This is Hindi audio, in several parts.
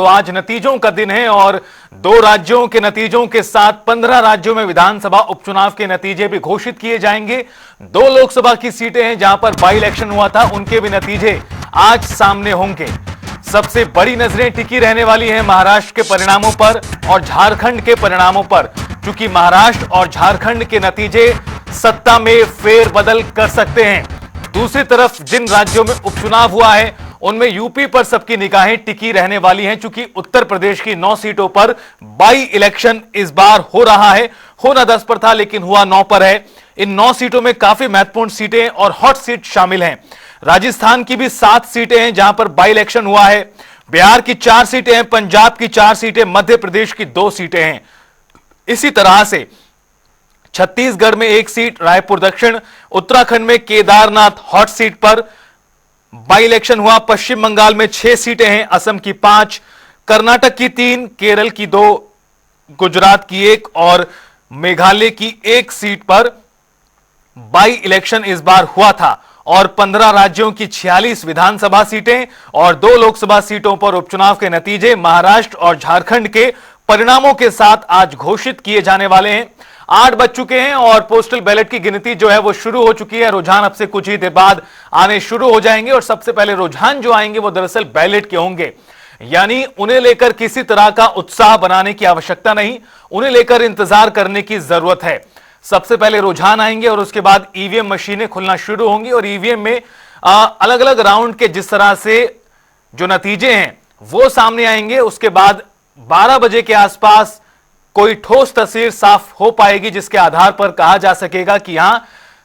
तो आज नतीजों का दिन है और 2 राज्यों के नतीजों के साथ 15 राज्यों में विधानसभा उपचुनाव के नतीजे भी घोषित किए जाएंगे। 2 लोकसभा की सीटें हैं जहां पर बाई इलेक्शन हुआ था, उनके भी नतीजे आज सामने होंगे। सबसे बड़ी नजरें टिकी रहने वाली हैं महाराष्ट्र के परिणामों पर और झारखंड के परिणामों पर, क्योंकि महाराष्ट्र और झारखंड के नतीजे सत्ता में फेरबदल कर सकते हैं। दूसरी तरफ जिन राज्यों में उपचुनाव हुआ है उनमें यूपी पर सबकी निगाहें टिकी रहने वाली हैं, क्योंकि उत्तर प्रदेश की 9 सीटों पर बाई इलेक्शन इस बार हो रहा है। होना 10 पर था लेकिन हुआ 9 पर है। इन 9 सीटों में काफी महत्वपूर्ण सीटें और हॉट सीट शामिल हैं। राजस्थान की भी 7 सीटें हैं जहां पर बाई इलेक्शन हुआ है। बिहार की 4 सीटें हैं, पंजाब की 4 सीटें, मध्य प्रदेश की 2 सीटें हैं। इसी तरह से छत्तीसगढ़ में 1 सीट, रायपुर दक्षिण, उत्तराखंड में केदारनाथ हॉट सीट पर बाई इलेक्शन हुआ। पश्चिम बंगाल में 6 सीटें हैं, असम की 5, कर्नाटक की 3, केरल की 2, गुजरात की 1 और मेघालय की 1 सीट पर बाई इलेक्शन इस बार हुआ था। और 15 राज्यों की 46 विधानसभा सीटें और 2 लोकसभा सीटों पर उपचुनाव के नतीजे महाराष्ट्र और झारखंड के परिणामों के साथ आज घोषित किए जाने वाले हैं। 8 बज चुके हैं और पोस्टल बैलेट की गिनती जो है वो शुरू हो चुकी है। रुझान अब से कुछ ही देर बाद आने शुरू हो जाएंगे और सबसे पहले रुझान जो आएंगे वो दरअसल बैलेट के होंगे, यानी उन्हें लेकर किसी तरह का उत्साह बनाने की आवश्यकता नहीं, उन्हें लेकर इंतजार करने की जरूरत है। सबसे पहले रुझान आएंगे और उसके बाद ईवीएम मशीनें खुलना शुरू होंगी और ईवीएम में अलग अलग राउंड के जिस तरह से जो नतीजे हैं वो सामने आएंगे। उसके बाद 12 बजे के आसपास कोई ठोस तस्वीर साफ हो पाएगी जिसके आधार पर कहा जा सकेगा कि यहां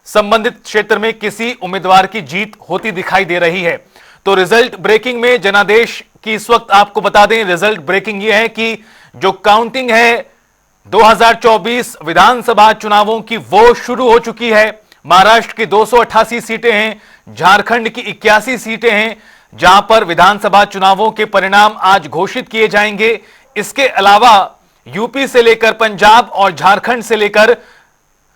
संबंधित क्षेत्र में किसी उम्मीदवार की जीत होती दिखाई दे रही है। तो रिजल्ट ब्रेकिंग में जनादेश की इस वक्त आपको बता दें, रिजल्ट ब्रेकिंग यह है कि जो काउंटिंग है 2024 विधानसभा चुनावों की वो शुरू हो चुकी है। महाराष्ट्र की 288 सीटें हैं, झारखंड की 81 सीटें हैं जहां पर विधानसभा चुनावों के परिणाम आज घोषित किए जाएंगे। इसके अलावा यूपी से लेकर पंजाब और झारखंड से लेकर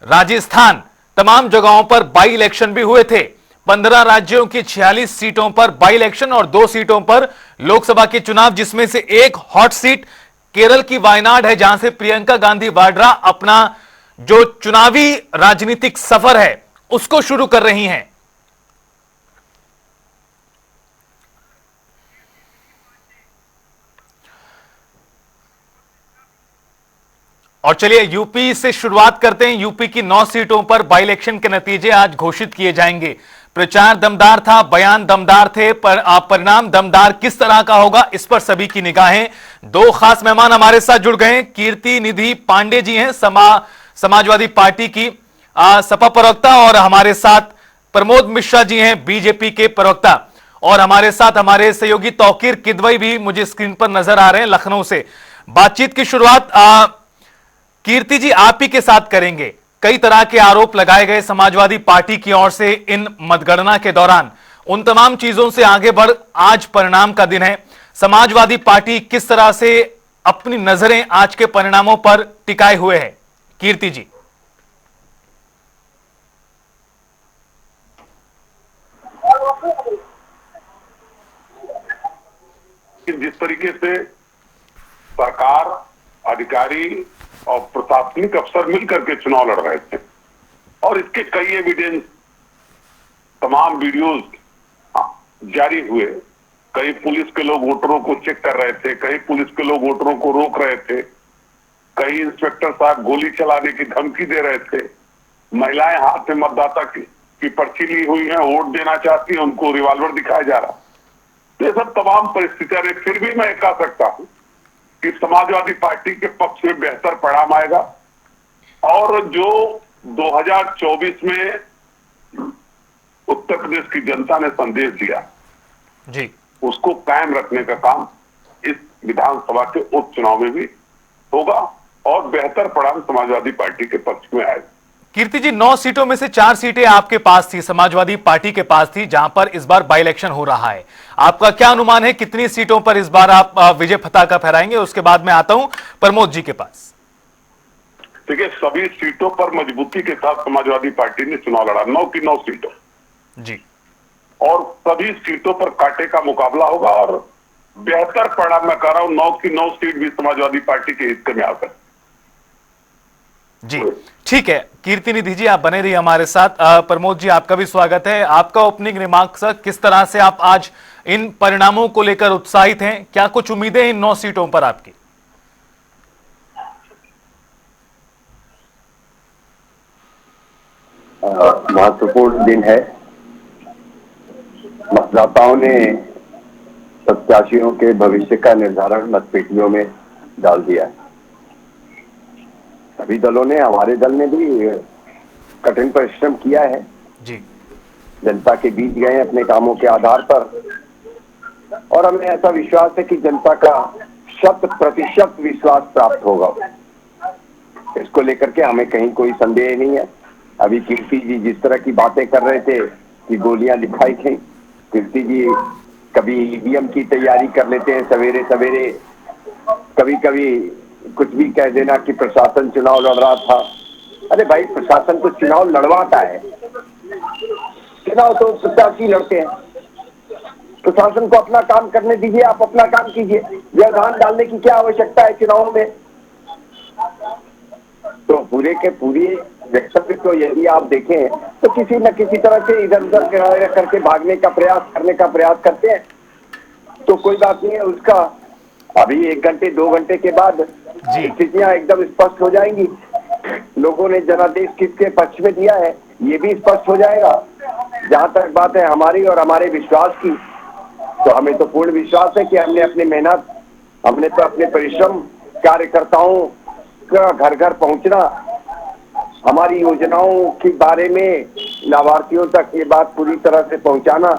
राजस्थान तमाम जगहों पर बाई इलेक्शन भी हुए थे। 15 राज्यों की 46 सीटों पर बाई इलेक्शन और 2 सीटों पर लोकसभा के चुनाव, जिसमें से एक हॉट सीट केरल की वायनाड है जहां से प्रियंका गांधी वाड्रा अपना जो चुनावी राजनीतिक सफर है उसको शुरू कर रही हैं। और चलिए यूपी से शुरुआत करते हैं। यूपी की 9 सीटों पर बाई इलेक्शन के नतीजे आज घोषित किए जाएंगे। प्रचार दमदार था, बयान दमदार थे, पर परिणाम दमदार किस तरह का होगा इस पर सभी की निगाहें। 2 खास मेहमान हमारे साथ जुड़ गए हैं। कीर्ति निधि पांडे जी हैं, समाजवादी पार्टी की सपा प्रवक्ता, और हमारे साथ प्रमोद मिश्रा जी हैं, बीजेपी के प्रवक्ता, और हमारे साथ हमारे सहयोगी तौकीर किदवई भी मुझे स्क्रीन पर नजर आ रहे हैं लखनऊ से। बातचीत की शुरुआत कीर्ति जी आप ही के साथ करेंगे। कई तरह के आरोप लगाए गए समाजवादी पार्टी की ओर से इन मतगणना के दौरान, उन तमाम चीजों से आगे बढ़ आज परिणाम का दिन है। समाजवादी पार्टी किस तरह से अपनी नजरें आज के परिणामों पर टिकाए हुए है? कीर्ति जी। जिस तरीके से सरकार, अधिकारी और प्रशासनिक अफसर मिलकर के चुनाव लड़ रहे थे और इसके कई एविडेंस, तमाम वीडियोस जारी हुए। कई पुलिस के लोग वोटरों को चेक कर रहे थे, कई पुलिस के लोग वोटरों को रोक रहे थे, कई इंस्पेक्टर साहब गोली चलाने की धमकी दे रहे थे, महिलाएं हाथ में मतदाता की पर्ची ली हुई है, वोट देना चाहती है, उनको रिवॉल्वर दिखाया जा रहा। ये सब तमाम परिस्थितियां, फिर भी मैं कह सकता हूं कि समाजवादी पार्टी के पक्ष में बेहतर परिणाम आएगा और जो 2024 में उत्तर प्रदेश की जनता ने संदेश दिया जी, उसको कायम रखने का काम इस विधानसभा के उपचुनाव में भी होगा और बेहतर परिणाम समाजवादी पार्टी के पक्ष में आएगा। कीर्ति जी, 9 सीटों में से 4 सीटें आपके पास थी, समाजवादी पार्टी के पास थी, जहां पर इस बार बाई इलेक्शन हो रहा है। आपका क्या अनुमान है कितनी सीटों पर इस बार आप विजय पताका फहराएंगे? उसके बाद मैं आता हूं प्रमोद जी के पास। देखिए, सभी सीटों पर मजबूती के साथ समाजवादी पार्टी ने चुनाव लड़ा, 9 की 9 सीटों जी, और सभी सीटों पर कांटे का मुकाबला होगा और बेहतर परिणाम मैं कह रहा हूं, 9 की 9 सीट भी समाजवादी पार्टी के हिस्से में आ सकती। जी ठीक है, कीर्ति निधि जी आप बने रहिए हमारे साथ। प्रमोद जी आपका भी स्वागत है। आपका ओपनिंग रिमार्क्स, किस तरह से आप आज इन परिणामों को लेकर उत्साहित हैं? क्या कुछ उम्मीदें इन 9 सीटों पर आपकी? महत्वपूर्ण दिन है। मतदाताओं ने प्रत्याशियों के भविष्य का निर्धारण मतपेटियों में डाल दिया है। सभी दलों ने, हमारे दल ने भी कठिन परिश्रम किया है। जी, जनता के बीच गए अपने कामों के आधार पर, और हमें ऐसा विश्वास है कि जनता का 100% विश्वास प्राप्त होगा। इसको लेकर के हमें कहीं कोई संदेह नहीं है। अभी कीर्ति जी जिस तरह की बातें कर रहे थे कि गोलियां दिखाई थी, कीर्ति जी कभी ईवीएम की तैयारी कर लेते हैं सवेरे सवेरे, कभी कभी कुछ भी कह देना कि प्रशासन चुनाव लड़ रहा था। अरे भाई, प्रशासन तो चुनाव लड़वाता है, चुनाव तो प्रत्याशी लड़ते हैं। प्रशासन को अपना काम करने दीजिए, आप अपना काम कीजिए। व्यवधान डालने की क्या आवश्यकता है चुनाव में? तो पूरे के पूरे वक्तव्य को यदि आप देखें तो किसी न किसी तरह से इधर उधर करके भागने का प्रयास करते हैं। तो कोई बात नहीं है, उसका अभी 1 घंटे 2 घंटे के बाद स्थितियां एकदम स्पष्ट हो जाएंगी। लोगों ने जनादेश किसके पक्ष में दिया है ये भी स्पष्ट हो जाएगा। जहां तक बात है हमारी और हमारे विश्वास की, तो हमें तो पूर्ण विश्वास है कि हमने अपनी मेहनत, हमने तो अपने परिश्रम, कार्यकर्ताओं का घर घर पहुंचना, हमारी योजनाओं के बारे में लाभार्थियों तक ये बात पूरी तरह से पहुंचाना,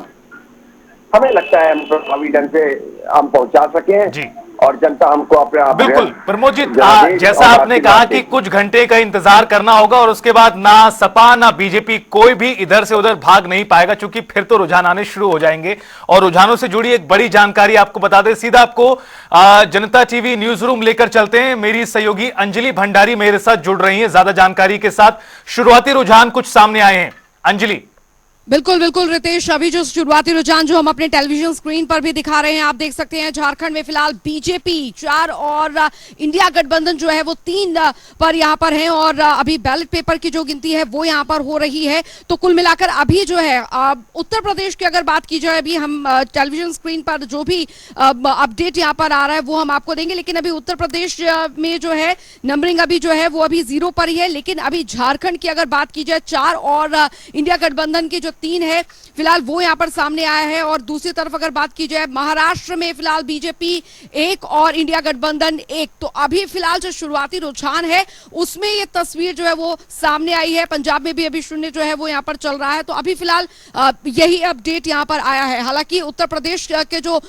हमें लगता है हम प्रभावी ढंग से हम पहुंचा सके हैं। और जनता हमको अपने आप बिल्कुल प्रमोद जी, जैसा आपने कहा कि कुछ घंटे का इंतजार करना होगा और उसके बाद ना सपा ना बीजेपी कोई भी इधर से उधर भाग नहीं पाएगा, क्योंकि फिर तो रुझान आने शुरू हो जाएंगे। और रुझानों से जुड़ी एक बड़ी जानकारी आपको बता दें, सीधा आपको जनता टीवी न्यूज रूम लेकर चलते हैं। मेरी सहयोगी अंजलि भंडारी मेरे साथ जुड़ रही है ज्यादा जानकारी के साथ। शुरुआती रुझान कुछ सामने आए हैं, अंजलि। बिल्कुल बिल्कुल रितेश, अभी जो शुरुआती रुझान जो हम अपने टेलीविजन स्क्रीन पर भी दिखा रहे हैं, आप देख सकते हैं झारखंड में फिलहाल बीजेपी 4 और इंडिया गठबंधन जो है वो 3 पर यहाँ पर है। और अभी बैलेट पेपर की जो गिनती है वो यहाँ पर हो रही है। तो कुल मिलाकर अभी जो है उत्तर प्रदेश की अगर बात की जाए, अभी हम टेलीविजन स्क्रीन पर जो भी अपडेट यहाँ पर आ रहा है वो हम आपको देंगे। लेकिन अभी उत्तर प्रदेश में जो है नंबरिंग अभी जो है वो अभी 0 पर ही है। लेकिन अभी झारखंड की अगर बात की जाए, 4 और इंडिया गठबंधन के जो 3 है फिलहाल वो यहां पर सामने आया है। और दूसरी तरफ अगर बात की जाए, महाराष्ट्र में फिलहाल बीजेपी 1 और इंडिया गठबंधन 1। तो अभी फिलहाल जो शुरुआती रुझान है उसमें ये तस्वीर जो है वो सामने आई है। पंजाब में भी अभी 0 जो है वो यहां पर चल रहा है। तो अभी फिलहाल यही अपडेट यहां पर आया है। हालांकि उत्तर प्रदेश के जो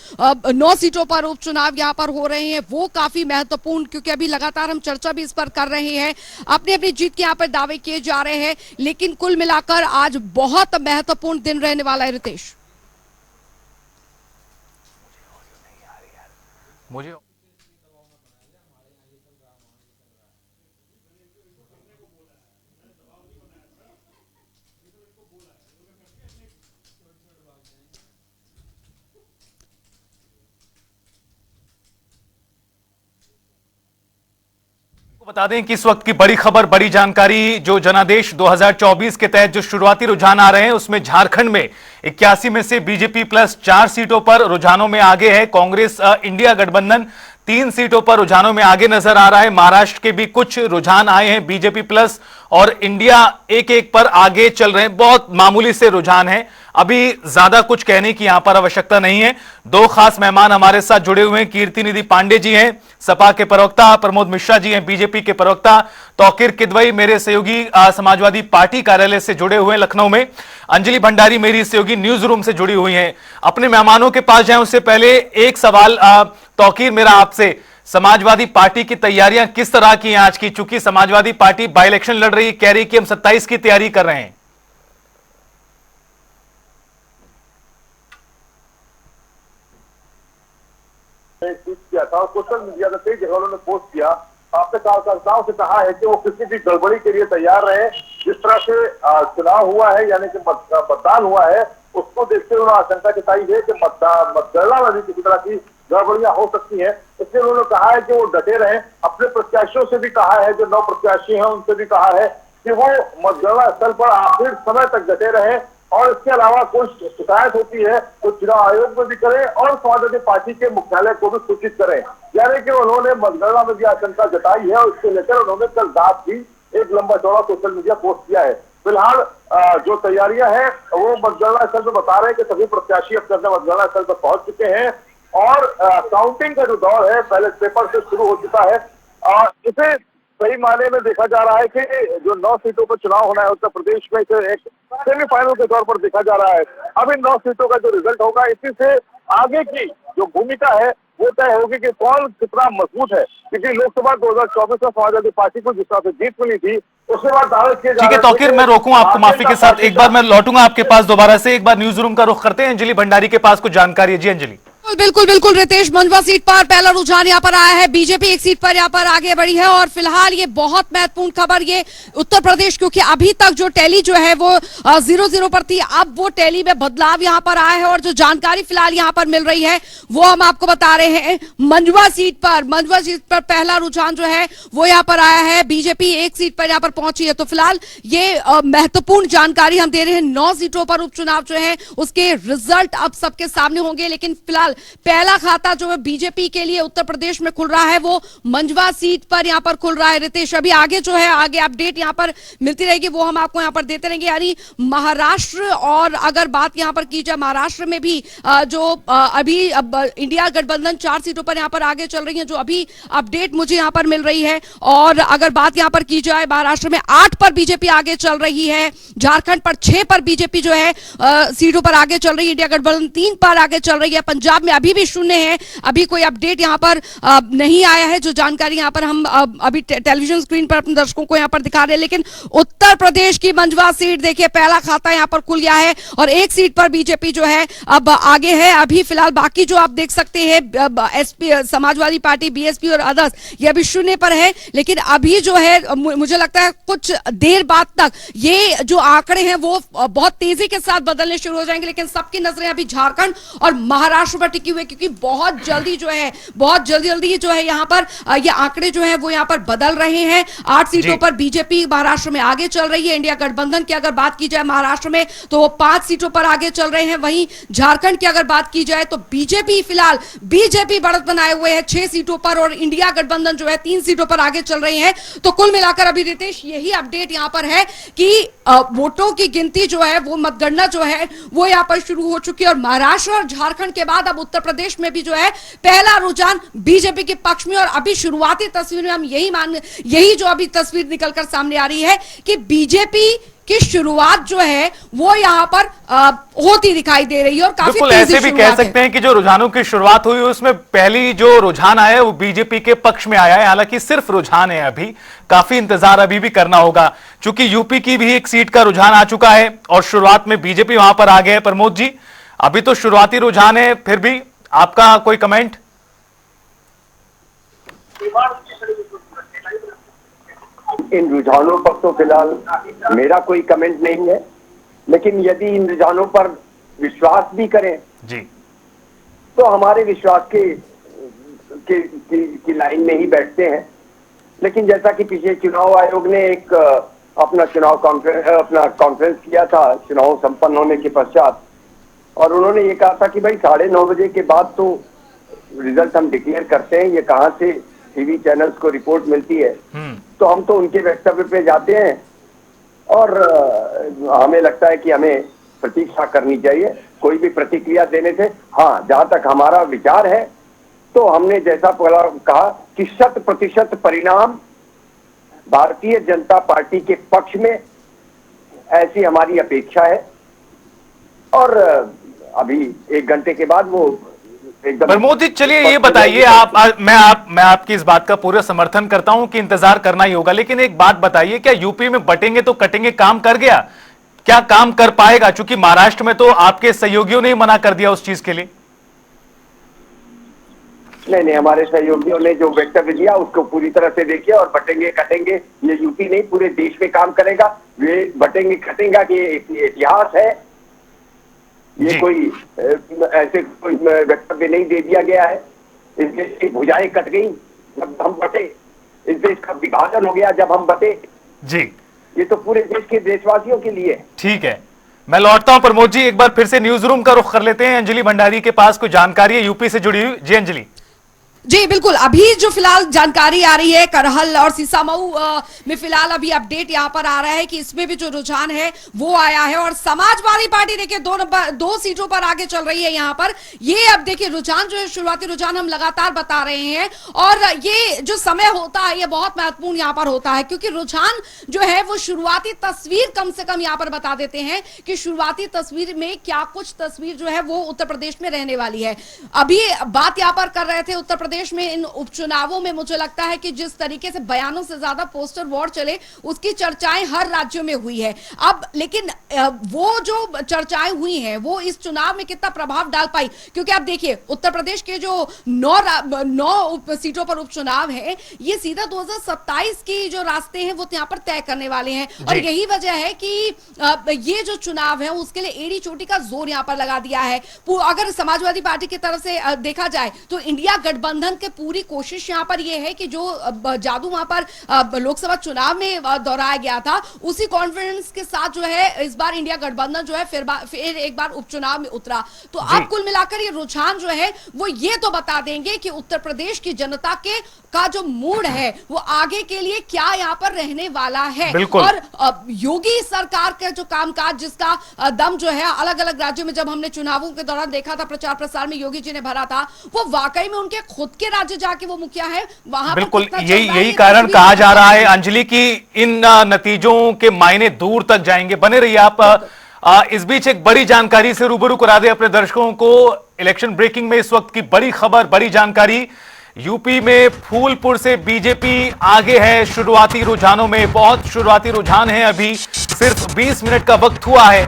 9 सीटों पर उपचुनाव यहां पर हो रहे हैं वो काफी महत्वपूर्ण, क्योंकि अभी लगातार हम चर्चा भी इस पर कर रहे हैं, अपनी अपनी जीत के यहां पर दावे किए जा रहे हैं। लेकिन कुल मिलाकर आज बहुत महत्वपूर्ण दिन रहने वाला है रितेश। मुझे बता दें कि इस वक्त की बड़ी खबर, बड़ी जानकारी, जो जनादेश 2024 के तहत जो शुरुआती रुझान आ रहे हैं उसमें झारखंड में 81 में से बीजेपी प्लस 4 सीटों पर रुझानों में आगे है। कांग्रेस इंडिया गठबंधन 3 सीटों पर रुझानों में आगे नजर आ रहा है। महाराष्ट्र के भी कुछ रुझान आए हैं, बीजेपी प्लस और इंडिया 1-1 पर आगे चल रहे हैं। बहुत मामूली से रुझान है, अभी ज्यादा कुछ कहने की यहां पर आवश्यकता नहीं है। 2 खास मेहमान हमारे साथ जुड़े हुए हैं। कीर्ति निधि पांडे जी हैं सपा के प्रवक्ता, प्रमोद मिश्रा जी हैं बीजेपी के प्रवक्ता, तौकीर किदवई मेरे सहयोगी समाजवादी पार्टी कार्यालय से जुड़े हुए हैं लखनऊ में, अंजलि भंडारी मेरी सहयोगी न्यूज रूम से जुड़ी हुई हैं। अपने मेहमानों के पास जाएं उससे पहले एक सवाल तौकीर मेरा आपसे, समाजवादी पार्टी की तैयारियां किस तरह की हैं आज की? चूंकि समाजवादी पार्टी बाई इलेक्शन लड़ रही, कह रही कि हम 27 की तैयारी कर रहे हैं। ट्वीट किया था और सोशल मीडिया पर कई जगह उन्होंने पोस्ट किया, अपने कार्यकर्ताओं से कहा है कि वो किसी भी गड़बड़ी के लिए तैयार रहे। जिस तरह से चुनाव हुआ है, यानी कि मतदान हुआ है, उसको देखते हुए उन्होंने आशंका जताई है कि मतगणना में भी किसी तरह की गड़बड़ियां हो सकती हैं, इसलिए उन्होंने कहा है कि वो डटे रहे। अपने प्रत्याशियों से भी कहा है, जो 9 प्रत्याशी हैं उनसे भी कहा है कि वो मतगणना स्थल पर आखिर समय तक डटे रहे, और इसके अलावा कोई शिकायत होती है तो चुनाव आयोग में भी करें और समाजवादी पार्टी के मुख्यालय को भी सूचित करें। यानी कि उन्होंने मतगणना में भी आशंका जताई है, और इसको लेकर उन्होंने कल रात भी एक लंबा चौड़ा सोशल मीडिया पोस्ट किया है। फिलहाल जो तैयारियां हैं वो मतगणना स्थल पर बता रहे हैं कि सभी प्रत्याशी अपने अपने मतगणना स्थल पर पहुंच चुके हैं, और काउंटिंग का जो दौर है बैलेट पेपर से शुरू हो चुका है। इसे सही मायने में देखा जा रहा है कि जो 9 सीटों पर चुनाव होना है उत्तर प्रदेश में, इसे एक सेमीफाइनल के तौर पर देखा जा रहा है। अब इन 9 सीटों का जो रिजल्ट होगा, इसी से आगे की जो भूमिका है वो तय होगी कि कौन कितना मजबूत है, क्योंकि लोकसभा 2024 में समाजवादी पार्टी को जिस तरह से जीत मिली थी, उसके बाद दावे किए जा ठीक है रहे थे तौकीर, कि मैं रोकूं आपको माफी के साथ, एक बार मैं लौटूंगा आपके पास दोबारा से। एक बार न्यूज रूम का रुख करते हैं, अंजलि भंडारी के पास कुछ जानकारी है। जी अंजलि। बिल्कुल बिल्कुल रितेश, मंडवा सीट पर पहला रुझान यहाँ पर आया है, बीजेपी एक सीट पर यहाँ पर आगे बढ़ी है। और फिलहाल ये बहुत महत्वपूर्ण खबर, ये उत्तर प्रदेश, क्योंकि अभी तक जो टैली जो है वो 0-0 पर थी, अब वो टैली में बदलाव यहाँ पर आया है। और जो जानकारी फिलहाल यहाँ पर मिल रही है वो हम आपको बता रहे हैं। मंडवा सीट पर पहला रुझान जो है वो यहाँ पर आया है, बीजेपी एक सीट पर यहाँ पर पहुंची है। तो फिलहाल ये महत्वपूर्ण जानकारी हम दे रहे हैं। 9 सीटों पर उपचुनाव जो है उसके रिजल्ट अब सबके सामने होंगे, लेकिन फिलहाल पहला खाता जो है बीजेपी के लिए उत्तर प्रदेश में खुल रहा है वो मंडवा सीट पर यहां पर खुल रहा है। रितेश, अभी आगे जो है आगे अपडेट यहां पर मिलती रहेगी, वो हम आपको यहां पर देते रहेंगे। यानी महाराष्ट्र, और अगर बात यहां पर की जाए महाराष्ट्र में भी जो अभी इंडिया गठबंधन 4 सीटों पर यहां पर आगे चल रही है, जो अभी अपडेट मुझे यहां पर मिल रही है। और अगर बात यहां पर की जाए महाराष्ट्र में 8 पर बीजेपी आगे चल रही है, झारखंड पर 6 पर बीजेपी जो है सीटों पर आगे चल रही है, इंडिया गठबंधन 3 पर आगे चल रही है, पंजाब में अभी भी शून्य है, अभी कोई अपडेट यहां पर नहीं आया है। जो जानकारी यहां पर हम अभी टेलीविजन स्क्रीन पर अपने दर्शकों को यहां पर दिखा रहे हैं। लेकिन उत्तर प्रदेश की मंडवा सीट देखिए, पहला खाता यहां पर खुल गया है, और एक सीट पर बीजेपी जो है अब आगे है। अभी फिलहाल बाकी जो आप देख सकते हैं एसपी, समाजवादी पार्टी, बीएसपी और अदर्स, ये अभी शून्य पर है। लेकिन अभी जो है मुझे लगता है कुछ देर बाद तक ये जो आंकड़े हैं वो बहुत तेजी के साथ बदलने शुरू हो जाएंगे। लेकिन सबकी नजरें अभी झारखंड और महाराष्ट्र पर टिकी हुई, क्योंकि बहुत जल्दी जो है, बहुत जल्दी जो है यहाँ पर ये आंकड़े जो है वो यहाँ पर बदल रहे हैं। 8 सीटों पर बीजेपी महाराष्ट्र में आगे चल रही है। इंडिया गठबंधन की अगर बात की जाए महाराष्ट्र में तो वो 5 सीटों पर आगे चल रहे हैं। वहीं झारखंड की अगर बात की जाए तो बीजेपी फिलहाल बढ़त बनाए हुए है 6 सीटों पर, और इंडिया गठबंधन जो है 3 सीटों पर आगे चल रही है। तो कुल मिलाकर अभी रितेश यही अपडेट यहाँ पर है कि वोटों की गिनती जो है वो मतगणना जो है वो यहाँ पर शुरू हो चुकी है। और महाराष्ट्र और झारखंड के बाद अब उत्तर प्रदेश में भी जो है पहला रुझान बीजेपी के पक्ष में। और अभी शुरुआती तस्वीर में हम यही जो अभी तस्वीर निकलकर सामने आ रही है कि बीजेपी की शुरुआत जो है वो यहाँ पर होती दिखाई दे रही है, और काफी बिल्कुल ऐसे भी कह सकते हैं कि जो रुझानों की शुरुआत हुई उसमें पहली जो रुझान आया है वो बीजेपी के पक्ष में आया है। हालांकि सिर्फ रुझान है, अभी काफी इंतजार अभी भी करना होगा, क्योंकि यूपी की भी एक सीट का रुझान आ चुका है और शुरुआत में बीजेपी वहां पर आ गए। प्रमोद जी, अभी तो शुरुआती रुझान है, फिर भी आपका कोई कमेंट? इन रुझानों पर तो फिलहाल मेरा कोई कमेंट नहीं है, लेकिन यदि इन रुझानों पर विश्वास भी करें जी तो हमारे विश्वास की लाइन में ही बैठते हैं। लेकिन जैसा कि पिछले चुनाव आयोग ने एक अपना कॉन्फ्रेंस किया था चुनाव संपन्न होने के पश्चात, और उन्होंने ये कहा था कि भाई 9:30 बजे के बाद तो रिजल्ट हम डिक्लेयर करते हैं, ये कहां से टीवी चैनल्स को रिपोर्ट मिलती है। तो हम तो उनके वक्तव्य पे जाते हैं, और हमें लगता है कि हमें प्रतीक्षा करनी चाहिए कोई भी प्रतिक्रिया देने से। हाँ, जहां तक हमारा विचार है तो हमने जैसा कहा कि 100% परिणाम भारतीय जनता पार्टी के पक्ष में, ऐसी हमारी अपेक्षा है। और अभी 1 घंटे के बाद वो एकदम। प्रमोद जी, चलिए ये बताइए, मैं आपकी इस बात का पूरा समर्थन करता हूं कि इंतजार करना ही होगा, लेकिन एक बात बताइए, क्या यूपी में बटेंगे तो कटेंगे काम कर गया? क्या काम कर पाएगा? चूंकि महाराष्ट्र में तो आपके सहयोगियों ने ही मना कर दिया उस चीज के लिए। नहीं, हमारे सहयोगियों ने जो वक्तव्य दिया उसको पूरी तरह से देखिए, और बटेंगे कटेंगे ये यूपी नहीं पूरे देश में काम करेगा। वे बटेंगे कटेंगे कि इतिहास है, ये कोई ऐसे कोई वक्तव्य नहीं दे दिया गया है। इस देश की भुजाएं कट गई जब हम बटे, इस देश का विभाजन हो गया जब हम बटे। जी ये तो पूरे देश के देशवासियों के लिए। ठीक है, मैं लौटता हूं प्रमोद जी, एक बार फिर से न्यूज रूम का रुख कर लेते हैं। अंजलि भंडारी के पास कोई जानकारी है यूपी से जुड़ी हुई? जी अंजलि। जी बिल्कुल, अभी जो फिलहाल जानकारी आ रही है करहल और सीसामऊ में फिलहाल अभी अपडेट यहाँ पर आ रहा है कि इसमें भी जो रुझान है वो आया है और समाजवादी पार्टी देखिए 2 सीटों पर आगे चल रही है यहाँ पर। ये अब देखिए रुझान जो है, शुरुआती रुझान हम लगातार बता रहे हैं और ये जो समय होता है ये बहुत महत्वपूर्ण यहाँ पर होता है क्योंकि रुझान जो है वो शुरुआती तस्वीर कम से कम यहाँ पर बता देते हैं कि शुरुआती तस्वीर में क्या कुछ तस्वीर जो है वो उत्तर प्रदेश में रहने वाली है। अभी बात यहाँ पर कर रहे थे उत्तर प्रदेश में इन उपचुनावों में, मुझे लगता है कि जिस तरीके से बयानों से ज्यादा पोस्टर वॉर चले उसकी चर्चाएं हर राज्यों में हुई है। अब लेकिन वो जो चर्चाएं हुई हैं वो इस चुनाव में कितना प्रभाव डाल पाई, क्योंकि आप देखिए उत्तर प्रदेश के जो 9 सीटों पर उपचुनाव है ये सीधा 2027 की जो रास्ते हैं वो यहाँ पर तय करने वाले हैं और यही वजह है कि ये जो चुनाव है उसके लिए एड़ी चोटी का जोर यहाँ पर लगा दिया है। अगर समाजवादी पार्टी की तरफ से देखा जाए तो इंडिया गठबंधन के पूरी कोशिश यहाँ पर यह है कि जो जादू वहां पर लोकसभा चुनाव में दोहराया गया था उसी कॉन्फिडेंस के साथ जो है इस बार इंडिया गठबंधन जो है फिर एक बार उपचुनाव में उतरा। तो अब कुल मिलाकर ये रुझान जो है वो ये तो बता देंगे कि उत्तर प्रदेश की जनता का जो मूड है वो आगे के लिए क्या यहाँ पर रहने वाला है। और योगी सरकार का जो कामकाज जिसका दम जो है अलग अलग राज्यों में जब हमने चुनावों के दौरान देखा था प्रचार प्रसार में योगी जी ने भरा था वो वाकई में उनके खुद के राज्य जाके वो मुखिया है वहां बिल्कुल यही कारण कहा जा रहा है अंजलि की इन नतीजों के मायने दूर तक जाएंगे। बने रहिए आप। इस बीच एक बड़ी जानकारी से रूबरू करा दे अपने दर्शकों को। इलेक्शन ब्रेकिंग में इस वक्त की बड़ी खबर, बड़ी जानकारी। यूपी में फूलपुर से बीजेपी आगे है शुरुआती रुझानों में, बहुत शुरुआती रुझान है, अभी सिर्फ 20 मिनट का वक्त हुआ है।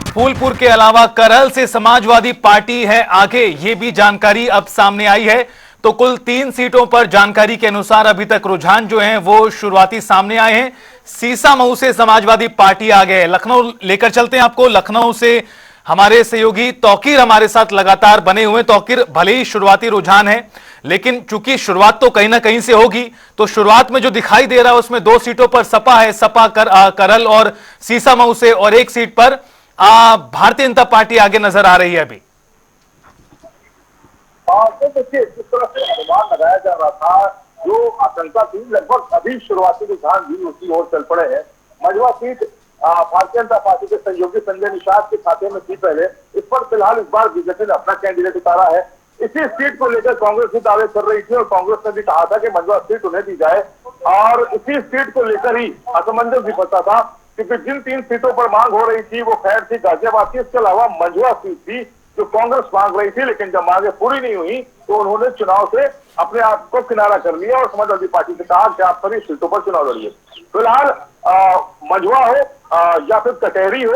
फूलपुर के अलावा करहल से समाजवादी पार्टी है आगे, यह भी जानकारी अब सामने आई है। तो कुल 3 सीटों पर जानकारी के अनुसार अभी तक रुझान जो हैं वो शुरुआती सामने आए हैं। सीसामऊ से समाजवादी पार्टी आगे है। लखनऊ लेकर चलते हैं आपको। लखनऊ से हमारे सहयोगी तौकीर हमारे साथ लगातार बने हुए। तौकीर, भले ही शुरुआती रुझान है लेकिन चूंकि शुरुआत तो कहीं ना कहीं से होगी, तो शुरुआत में जो दिखाई दे रहा है उसमें 2 सीटों पर सपा है, सपा करहल और सीसामऊ से, और 1 सीट पर भारतीय जनता पार्टी आगे नजर आ रही है अभी। तो देखिए जिस तरह से अनुमान लगाया जा रहा था, जो आशंका थी, लगभग अभी शुरुआती रुझान भी उसी ओर चल पड़े हैं। मझवा सीट भारतीय जनता पार्टी के सहयोगी संजय निषाद के खाते में थी पहले, इस पर फिलहाल इस बार बीजेपी ने अपना कैंडिडेट उतारा है। इसी सीट को लेकर कांग्रेस भी दावे कर रही थी और कांग्रेस ने भी कहा था कि मझवा सीट उन्हें दी जाए और इसी सीट को लेकर ही असमंजस भी पड़ता था क्योंकि जिन 3 सीटों पर मांग हो रही थी वो खैर थी गाजियाबाद की, इसके अलावा मझवा सीट थी जो कांग्रेस मांग रही थी, लेकिन जब मांगे पूरी नहीं हुई तो उन्होंने चुनाव से अपने आप को किनारा कर लिया और समाजवादी पार्टी से कहा कि आप सभी सीटों पर चुनाव लड़िए। फिलहाल मझवा हो या फिर कटहरी हो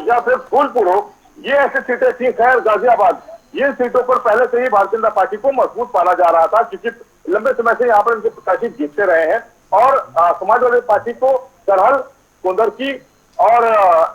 या फिर फूलपुर हो, ये ऐसी सीटें थी, खैर गाजियाबाद, ये सीटों पर पहले से ही भारतीय जनता पार्टी को मजबूत माना जा रहा था क्योंकि लंबे समय से यहाँ पर इनके प्रत्याशी जीतते रहे हैं और समाजवादी पार्टी को करहल, कुंदरकी और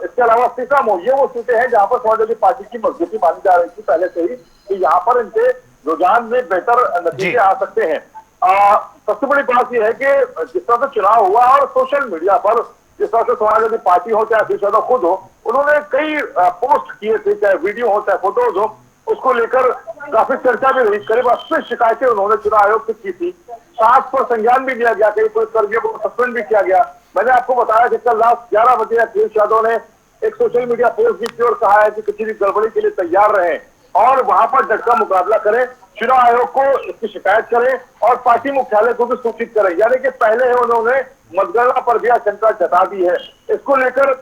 इसके अलावा सीसामऊ, ये वो सीटें हैं जहां पर समाजवादी पार्टी की मजबूती मानी जा रही थी पहले से ही कि यहाँ पर इनके रुझान में बेहतर नतीजे आ सकते हैं। सबसे बड़ी बात यह है कि जिस तरह से चुनाव हुआ और सोशल मीडिया पर जिस तरह से समाजवादी पार्टी हो चाहे अखिलेश यादव खुद हो, उन्होंने कई पोस्ट किए थे, चाहे वीडियो हो चाहे फोटोज हो, उसको लेकर काफी चर्चा भी रही। करीब 80 शिकायतें उन्होंने चुनाव आयोग से की थी, 7 पर संज्ञान भी लिया गया, कई पुलिसकर्मियों को सस्पेंड भी किया गया। मैंने आपको बताया कि कल रात 11 बजे अखिलेश यादव ने एक सोशल मीडिया पोस्ट भी की और कहा है कि किसी भी गड़बड़ी के लिए तैयार रहें और वहां पर डट का मुकाबला करें, चुनाव आयोग को इसकी शिकायत करें और पार्टी मुख्यालय को भी सूचित करें। यानी कि पहले ही उन्होंने मतगणना पर भी आशंका जता दी है। इसको लेकर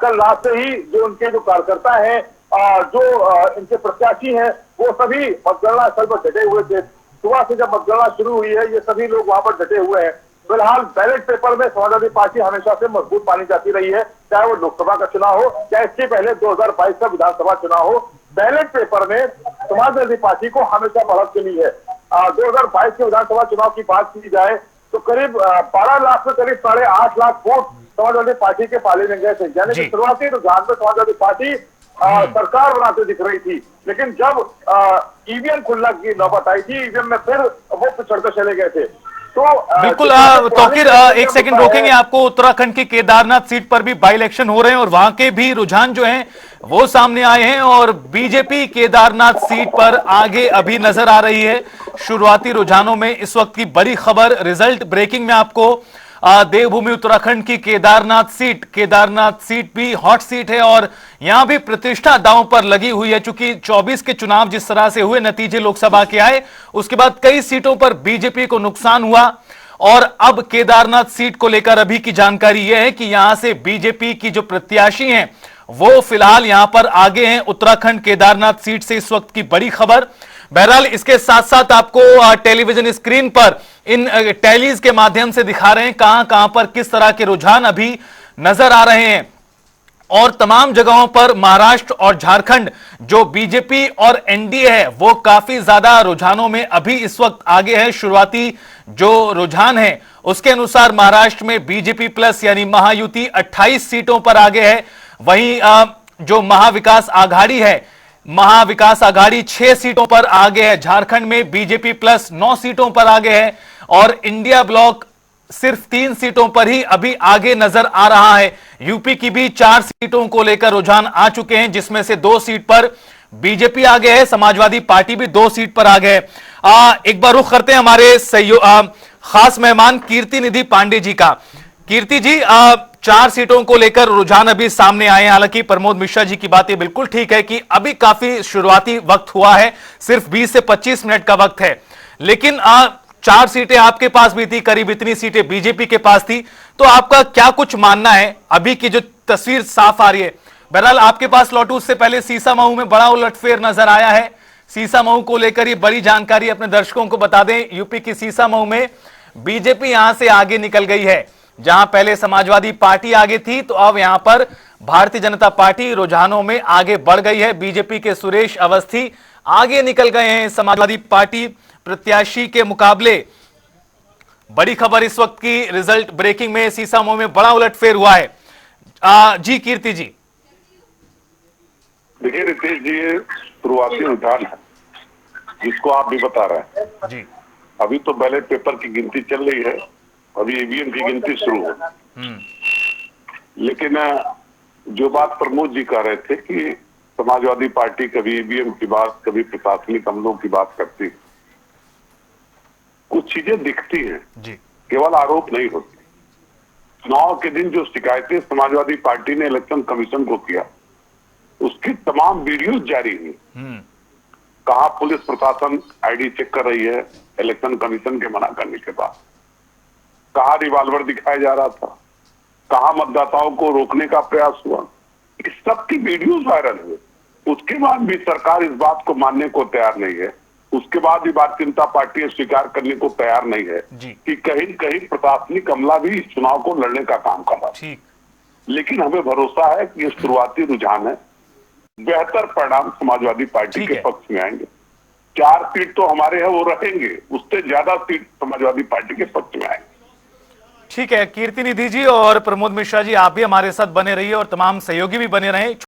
कल रात से ही जो उनके जो कार्यकर्ता हैं, जो इनके प्रत्याशी हैं, वो सभी मतगणना स्थल पर डटे हुए थे। सुबह से जब मतगणना शुरू हुई है ये सभी लोग वहां पर डटे हुए हैं। फिलहाल बैलेट पेपर में समाजवादी पार्टी हमेशा से मजबूत मानी जाती रही है, चाहे वो लोकसभा का चुनाव हो चाहे इसके पहले 2022 का विधानसभा चुनाव हो। बैलेट पेपर में समाजवादी पार्टी को हमेशा बढ़त मिली है। 2022 के विधानसभा चुनाव की बात की जाए तो करीब 12 लाख से करीब 8.5 लाख वोट समाजवादी पार्टी के पाले में गए थे। यानी कि शुरुआती रुझान में समाजवादी पार्टी सरकार बनाते दिख रही थी। लेकिन जब ईवीएम खुलने की नौबत आई थी, ईवीएम में फिर वो पिछड़ते चले गए थे। तो बिल्कुल तौकीर एक सेकंड रोकेंगे आपको। उत्तराखंड की केदारनाथ सीट पर भी बाई इलेक्शन हो रहे हैं और वहां के भी रुझान जो हैं वो सामने आए हैं और बीजेपी केदारनाथ सीट पर आगे अभी नजर आ रही है। शुरुआती रुझानों में इस वक्त की बड़ी खबर, रिजल्ट ब्रेकिंग में आपको देवभूमि उत्तराखंड की केदारनाथ सीट भी हॉट सीट है और यहां भी प्रतिष्ठा दांव पर लगी हुई है। चूंकि 24 के चुनाव जिस तरह से हुए, नतीजे लोकसभा के आए, उसके बाद कई सीटों पर बीजेपी को नुकसान हुआ और अब केदारनाथ सीट को लेकर अभी की जानकारी यह है कि यहां से बीजेपी की जो प्रत्याशी हैं वो फिलहाल यहां पर आगे हैं। उत्तराखंड केदारनाथ सीट से इस वक्त की बड़ी खबर। बहरहाल इसके साथ साथ आपको टेलीविजन स्क्रीन पर इन टैलीज के माध्यम से दिखा रहे हैं कहां कहां पर किस तरह के रुझान अभी नजर आ रहे हैं और तमाम जगहों पर महाराष्ट्र और झारखंड जो बीजेपी और एनडीए है वो काफी ज्यादा रुझानों में अभी इस वक्त आगे है। शुरुआती जो रुझान है उसके अनुसार महाराष्ट्र में बीजेपी प्लस यानी महायुति 28 सीटों पर आगे है। वहीं जो महाविकास आघाड़ी 6 सीटों पर आगे है। झारखंड में बीजेपी प्लस 9 सीटों पर आगे है और इंडिया ब्लॉक सिर्फ 3 सीटों पर ही अभी आगे नजर आ रहा है। यूपी की भी 4 सीटों को लेकर रुझान आ चुके हैं जिसमें से 2 सीट पर बीजेपी आगे है, समाजवादी पार्टी भी 2 सीट पर आगे है। एक बार रुख करते हैं हमारे खास मेहमान कीर्ति निधि पांडे जी का। कीर्ति जी, 4 सीटों को लेकर रुझान अभी सामने आए हैं। हालांकि प्रमोद मिश्रा जी की बात ये बिल्कुल ठीक है कि अभी काफी शुरुआती वक्त हुआ है, सिर्फ 20 से 25 मिनट का वक्त है, लेकिन 4 सीटें आपके पास भी थी, करीब इतनी सीटें बीजेपी के पास थी। तो आपका क्या कुछ मानना है? अभी की जो तस्वीर साफ आ रही है। बहरहाल आपके पास लौटू, उससे पहले सीसामऊ में बड़ा उलटफेर नजर आया है। सीसामऊ को लेकर ये बड़ी जानकारी अपने दर्शकों को बता दें। यूपी की सीसामऊ में बीजेपी यहां से आगे निकल गई है। जहां पहले समाजवादी पार्टी आगे थी तो अब यहां पर भारतीय जनता पार्टी रुझानों में आगे बढ़ गई है। बीजेपी के सुरेश अवस्थी आगे निकल गए हैं समाजवादी पार्टी प्रत्याशी के मुकाबले। बड़ी खबर इस वक्त की, रिजल्ट ब्रेकिंग में सीसामऊ में बड़ा उलटफेर हुआ है। जी कीर्ति जी। देखिए रितेश जी, ये शुरुआती रुझान है जिसको आप भी बता रहे हैं जी। अभी तो बैलेट पेपर की गिनती चल रही है, अभी ईवीएम की गिनती शुरू हो। लेकिन जो बात प्रमोद जी कह रहे थे कि समाजवादी पार्टी कभी ईवीएम की बात, कभी प्रशासनिक अमलों की बात करती, कुछ चीजें दिखती हैं जी, केवल आरोप नहीं होती। चुनाव के दिन जो शिकायतें समाजवादी पार्टी ने इलेक्शन कमीशन को किया, उसकी तमाम वीडियो जारी हुई। कहा पुलिस प्रशासन आईडी चेक कर रही है इलेक्शन कमीशन के मना करने के बाद, कहा रिवॉल्वर दिखाया जा रहा था, कहा मतदाताओं को रोकने का प्रयास हुआ। इस सब की वीडियोस वायरल हुए। उसके बाद भी सरकार इस बात को मानने को तैयार नहीं है। उसके बाद भी भारतीय जनता पार्टी स्वीकार करने को तैयार नहीं है कि कहीं कहीं प्रशासनिक अमला भी इस चुनाव को लड़ने का काम कर रहा है। लेकिन हमें भरोसा है कि ये शुरुआती रुझान है, बेहतर परिणाम समाजवादी पार्टी के पक्ष में आएंगे। 4 सीट तो हमारे हैं वो रहेंगे, उससे ज्यादा सीट समाजवादी पार्टी के पक्ष में आएंगे। ठीक है कीर्ति निधि जी और प्रमोद मिश्रा जी, आप भी हमारे साथ बने रहिए और तमाम सहयोगी भी बने रहे।